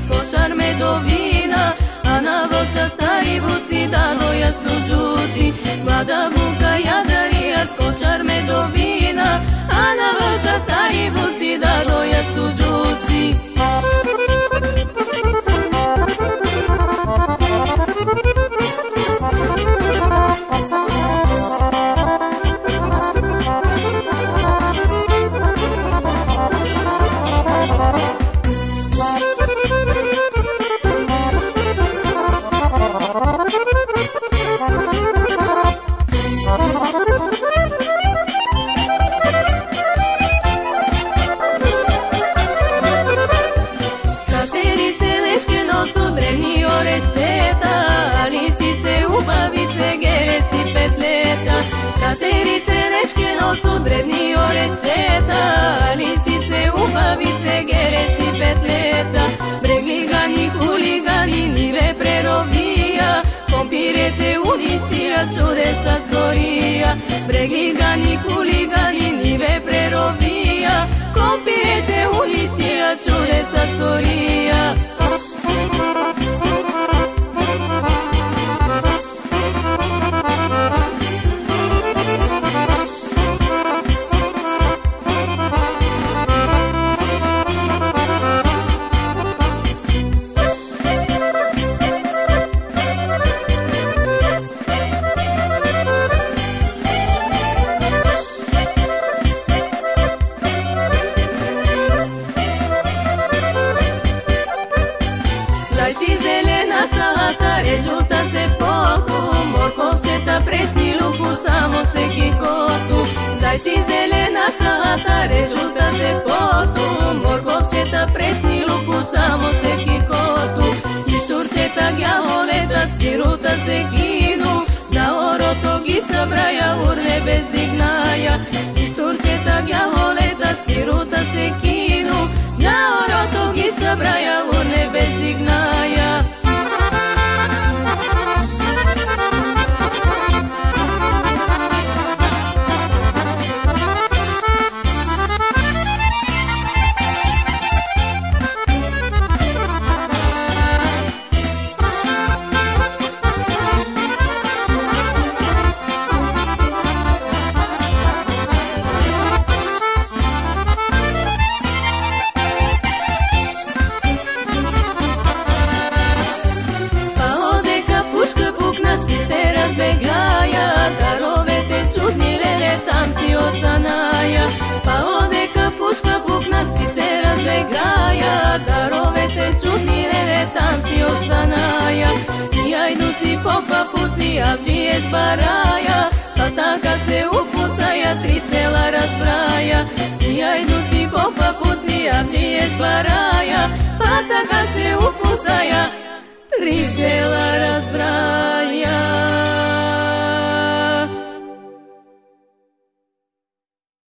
Košar medovina, a na voća stari vuci da doja suđuci. Mlada buka jadarija, košar medovina, a na voća stari vuci da doja suđuci. Drevni orešeta, lisice, upavice, geresti, petleta. Breglingani, huligani, nive prerovija, pompirete uništija, čudesa storija. Breglingani, huligani, nive prerovija, pompirete uništija, čudesa storija. Zajci zelena salata, režuta se potu, morkovčeta presni luku, samo se kikotu. Zajci zelena salata, režuta se potu, morkovčeta presni luku, samo se kikotu. Išturčeta gjavoleta, sviruta se kinu, na oroto gi sabraja, urne bez dignaja. Išturčeta gjavoleta, sviruta se kinu, na oroto gi sabraja, urne bez dignaja. Tam si ostanaja, pa odeka puška pukna, svi se razbegaja. Darovete čudni rere, tam si ostanaja. I ajduci po papuci, avđije zbaraja, pa taka se upucaja, tri sela razbraja. I ajduci po papuci, avđije zbaraja, pa taka se upucaja, tri sela razbraja.